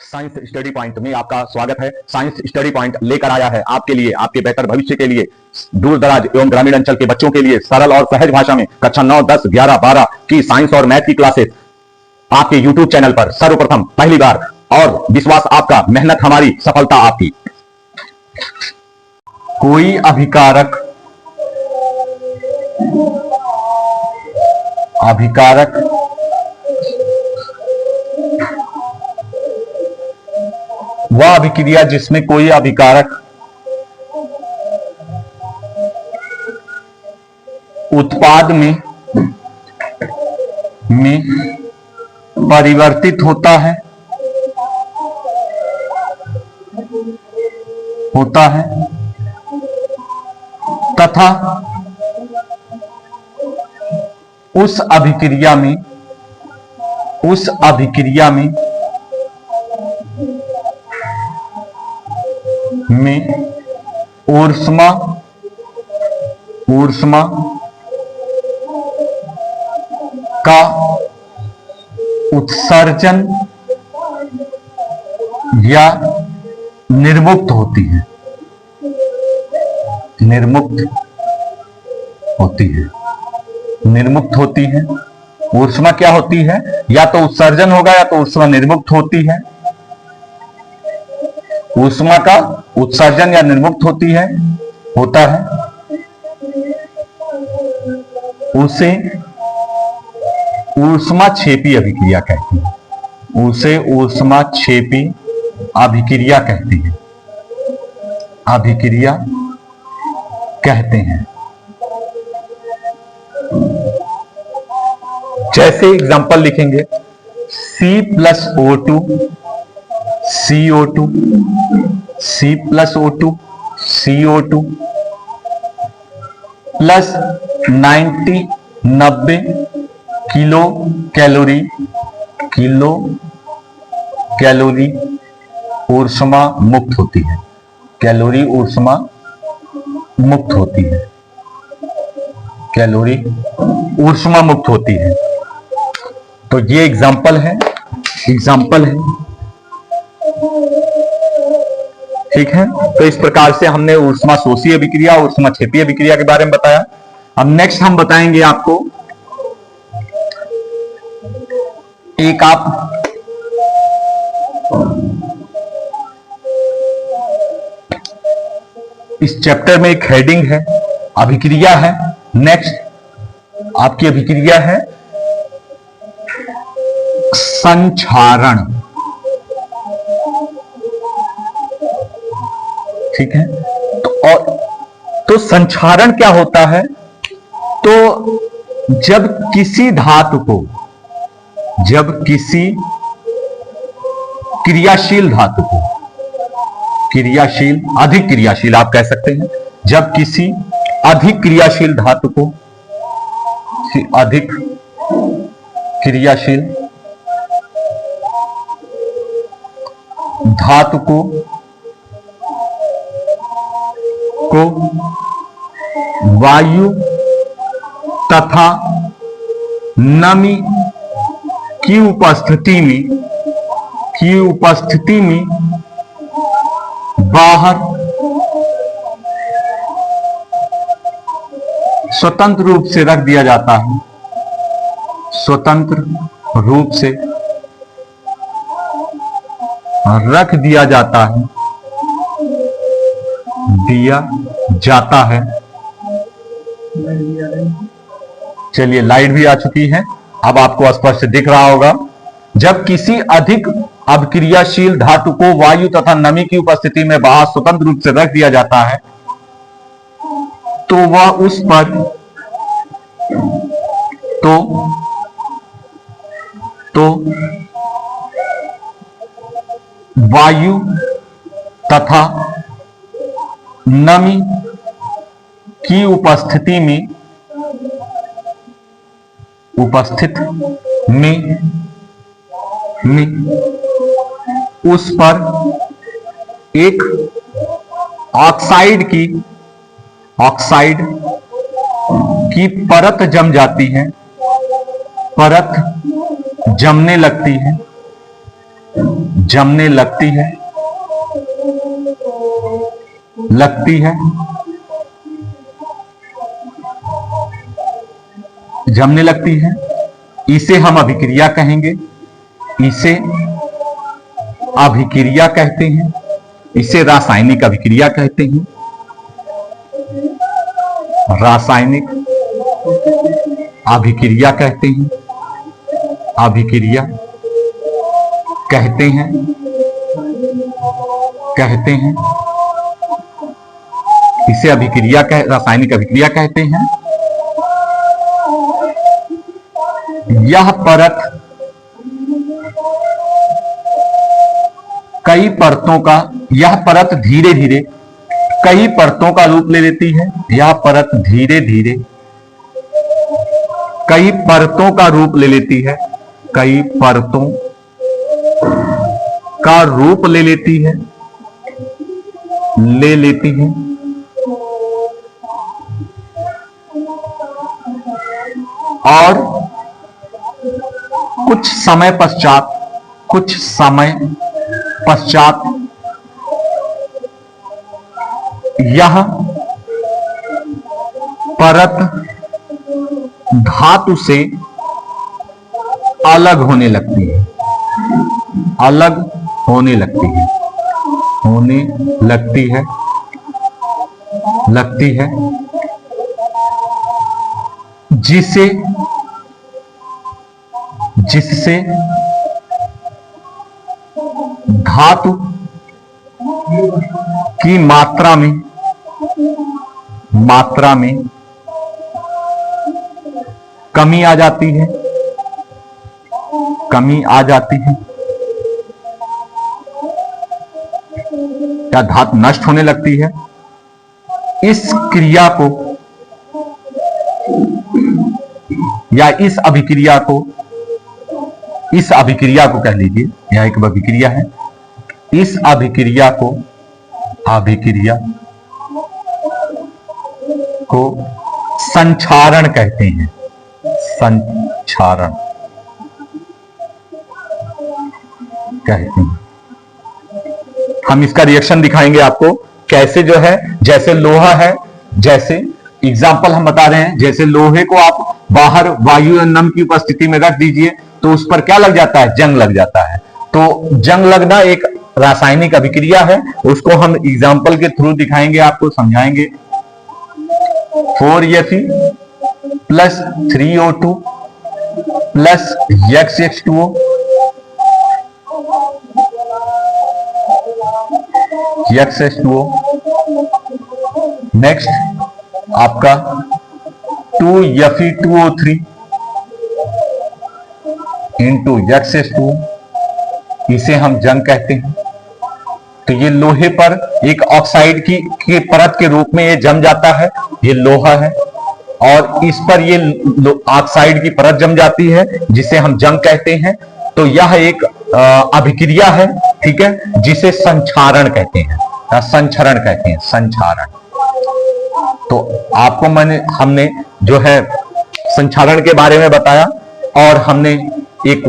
Science study point में आपका स्वागत है। साइंस स्टडी पॉइंट लेकर आया है आपके लिए, आपके बेहतर भविष्य के लिए, दूर दराज एवं ग्रामीण अंचल के बच्चों के लिए सरल और सहज भाषा में कक्षा 9, 10, 11, 12 की साइंस और मैथ की क्लासेस आपके यूट्यूब चैनल पर सर्वप्रथम पहली बार। और विश्वास आपका, मेहनत हमारी, सफलता आपकी। कोई अभिकारक वह अभिक्रिया जिसमें कोई अभिकारक उत्पाद में परिवर्तित होता है तथा उस अभिक्रिया में ऊष्मा का उत्सर्जन या निर्मुक्त होती है। ऊष्मा क्या होती है? या तो उत्सर्जन होगा या तो ऊष्मा निर्मुक्त होती है। ऊष्मा का उत्सर्जन या निर्मुक्त होता है, उसे ऊष्माक्षेपी अभिक्रिया कहते हैं। उसे ऊष्माक्षेपी अभिक्रिया कहते हैं। जैसे एग्जांपल लिखेंगे, C+O2 CO2 C+O2 CO2 plus 90 kilo calorie ऊष्मा मुक्त होती है। कैलोरी ऊष्मा मुक्त होती है। तो ये एग्जांपल है। ठीक है, तो इस प्रकार से हमने ऊष्मा शोषी अभिक्रिया और ऊष्माक्षेपी अभिक्रिया के बारे में बताया। अब नेक्स्ट हम बताएंगे आपको एक इस चैप्टर में एक हेडिंग है, अभिक्रिया है। नेक्स्ट आपकी अभिक्रिया है संक्षारण। ठीक है, तो संक्षारण क्या होता है? तो जब किसी धातु को, अधिक क्रियाशील आप कह सकते हैं, जब किसी अधिक क्रियाशील धातु को वायु तथा नमी की उपस्थिति में बाहर स्वतंत्र रूप से रख दिया जाता है। चलिए, लाइट भी आ चुकी है, अब आपको स्पष्ट दिख रहा होगा। जब किसी अधिक अभिक्रियाशील धातु को वायु तथा नमी की उपस्थिति में बाहर स्वतंत्र रूप से रख दिया जाता है, तो वह उस पर वायु तथा नमी की उपस्थिति में उस पर एक ऑक्साइड की परत जम जाती है, जमने लगती है, जमने लगती है, जमने लगती है, इसे हम अभिक्रिया कहेंगे, इसे अभिक्रिया कहते हैं, इसे रासायनिक अभिक्रिया कहते हैं, रासायनिक अभिक्रिया कहते हैं, अभिक्रिया कहते हैं, इसे अभिक्रिया रासायनिक अभिक्रिया कहते हैं। यह परत कई परतों का, यह परत धीरे धीरे कई परतों का रूप ले लेती है, यह परत धीरे धीरे कई परतों का रूप ले लेती है, कई परतों का रूप ले लेती है, और कुछ समय पश्चात यह परत धातु से अलग होने लगती है, जिससे धातु की मात्रा में कमी आ जाती है, या धातु नष्ट होने लगती है। इस क्रिया को या इस अभिक्रिया को कह लीजिए, यह एक अभिक्रिया है, इस अभिक्रिया को संक्षारण कहते हैं, हम इसका रिएक्शन दिखाएंगे आपको कैसे, जो है जैसे लोहा है, जैसे एग्जाम्पल हम बता रहे हैं, जैसे लोहे को आप बाहर वायु या नम की उपस्थिति में रख दीजिए तो उस पर क्या लग जाता है, जंग लग जाता है। तो जंग लगना एक रासायनिक अभिक्रिया है, उसको हम एग्जाम्पल के थ्रू दिखाएंगे, आपको समझाएंगे। 4Fe plus 3O2 plus XH2O, next आपका 2Fe2O3 इंटू XH2O, इसे हम जंग कहते हैं। तो ये लोहे पर एक ऑक्साइड की परत के रूप में ये जम जाता है, ये लोहा है, और इस पर ये ऑक्साइड की परत जम जाती है जिसे हम जंग कहते हैं। तो यह एक अभिक्रिया है, ठीक है, जिसे संक्षारण कहते हैं या संचरण कहते हैं, संक्षारण। तो आपको हमने जो है संक्षारण के बारे में बताया, और हमने एक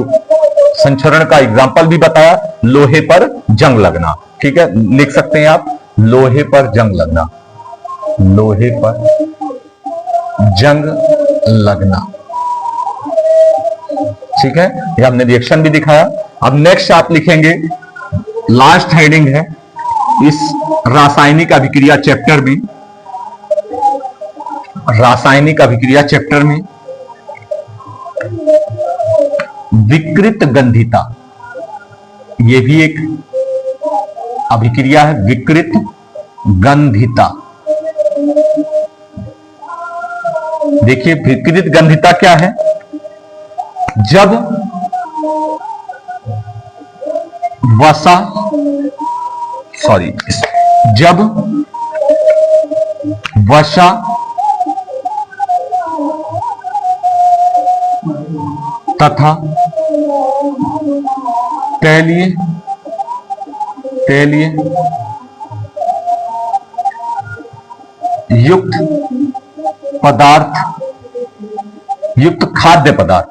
संचरण का एग्जाम्पल भी बताया, लोहे पर जंग लगना, ठीक है, लिख सकते हैं आप, लोहे पर जंग लगना, लोहे पर जंग लगना, ठीक है, ये हमने रिएक्शन भी दिखाया। अब नेक्स्ट आप लिखेंगे, लास्ट हेडिंग है इस रासायनिक अभिक्रिया चैप्टर में, रासायनिक अभिक्रिया चैप्टर में विकृत गंधिता, यह भी एक अभिक्रिया है, विकृत गंधिता। देखिए विकृत गंधिता क्या है, जब वसा तथा तैलीय युक्त खाद्य पदार्थ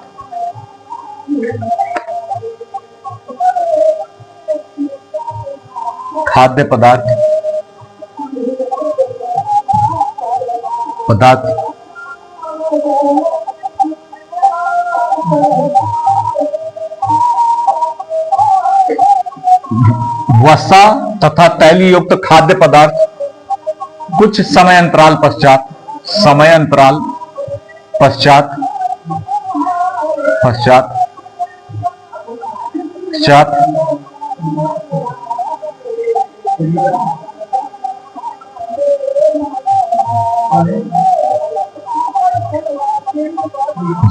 खाद्य पदार्थ वसा तथा तैलीय युक्त खाद्य पदार्थ कुछ समयांतराल पश्चात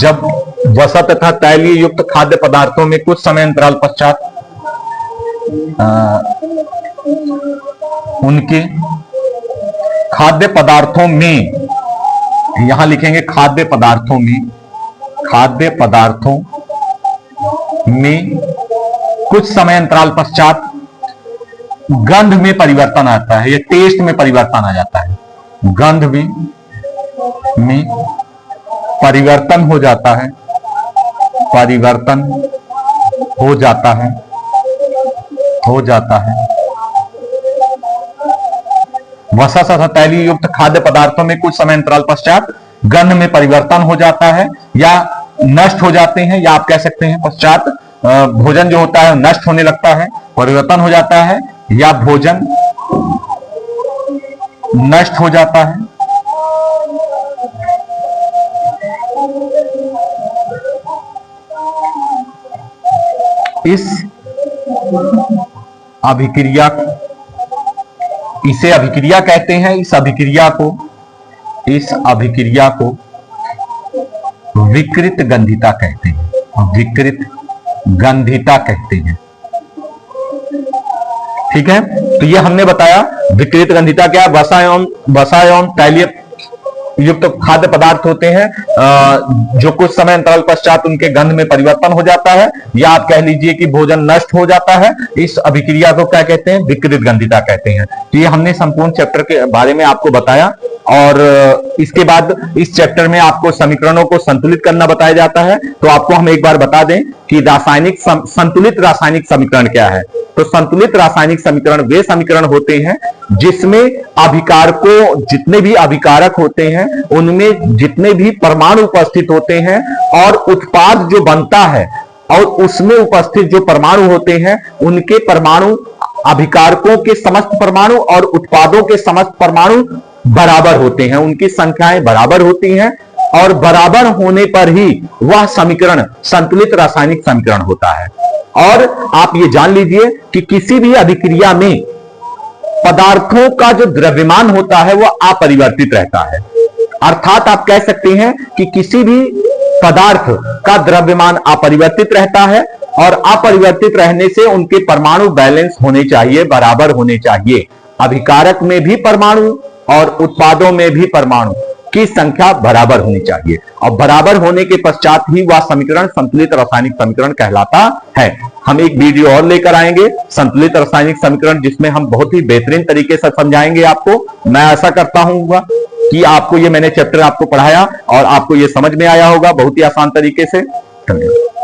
जब वसा तथा तैलीय युक्त खाद्य पदार्थों में कुछ समयांतराल पश्चात उनके खाद्य पदार्थों में, यहां लिखेंगे खाद्य पदार्थों में कुछ समयांतराल पश्चात गंध में परिवर्तन आता है या टेस्ट में परिवर्तन आ जाता है। गंध में परिवर्तन हो जाता है, वसा तथा तैलीय युक्त खाद्य पदार्थों में कुछ समयांतराल पश्चात गंध में परिवर्तन हो जाता है या नष्ट हो जाते हैं, या आप कह सकते हैं पश्चात भोजन जो होता है नष्ट होने लगता है, परिवर्तन हो जाता है, या भोजन नष्ट हो जाता है। इसे अभिक्रिया कहते हैं। इस अभिक्रिया को विकृत गंधिता कहते हैं। ठीक है, तो ये हमने बताया विकृत गंधिता क्या, वसा एवं तैलीय युक्त खाद्य पदार्थ होते हैं जो कुछ समय अंतराल पश्चात उनके गंध में परिवर्तन हो जाता है, या आप कह लीजिए कि भोजन नष्ट हो जाता है। इस अभिक्रिया को क्या कहते हैं, विकृत गंधिता कहते हैं। तो ये हमने संपूर्ण चैप्टर के बारे में आपको बताया, और इसके बाद इस चैप्टर में आपको समीकरणों को संतुलित करना बताया जाता है। तो आपको हम एक बार बता दें कि संतुलित रासायनिक समीकरण क्या है। तो संतुलित रासायनिक समीकरण वे समीकरण होते हैं जिसमें अभिकारकों, जितने भी अभिकारक होते हैं उनमें जितने भी परमाणु उपस्थित होते हैं, और उत्पाद जो बनता है और उसमें उपस्थित जो परमाणु होते हैं उनके परमाणु, अभिकारकों के समस्त परमाणु और उत्पादों के समस्त परमाणु बराबर होते हैं, उनकी संख्याएं बराबर होती हैं, और बराबर होने पर ही वह समीकरण संतुलित रासायनिक समीकरण होता है। और आप ये जान लीजिए कि किसी भी अभिक्रिया में पदार्थों का जो द्रव्यमान होता है वह अपरिवर्तित रहता है। अर्थात आप कह सकते हैं कि किसी भी पदार्थ का द्रव्यमान अपरिवर्तित रहता है, और अपरिवर्तित रहने से उनके परमाणु बैलेंस होने चाहिए, बराबर होने चाहिए। अभिकारक में भी परमाणु और उत्पादों में भी परमाणु की संख्या बराबर होनी चाहिए, और बराबर होने के पश्चात ही वह समीकरण संतुलित रासायनिक समीकरण कहलाता है। हम एक वीडियो और लेकर आएंगे संतुलित रासायनिक समीकरण, जिसमें हम बहुत ही बेहतरीन तरीके से समझाएंगे आपको। मैं ऐसा करता हूं कि आपको ये मैंने चैप्टर आपको पढ़ाया और आपको ये समझ में आया होगा बहुत ही आसान तरीके से। धन्यवाद।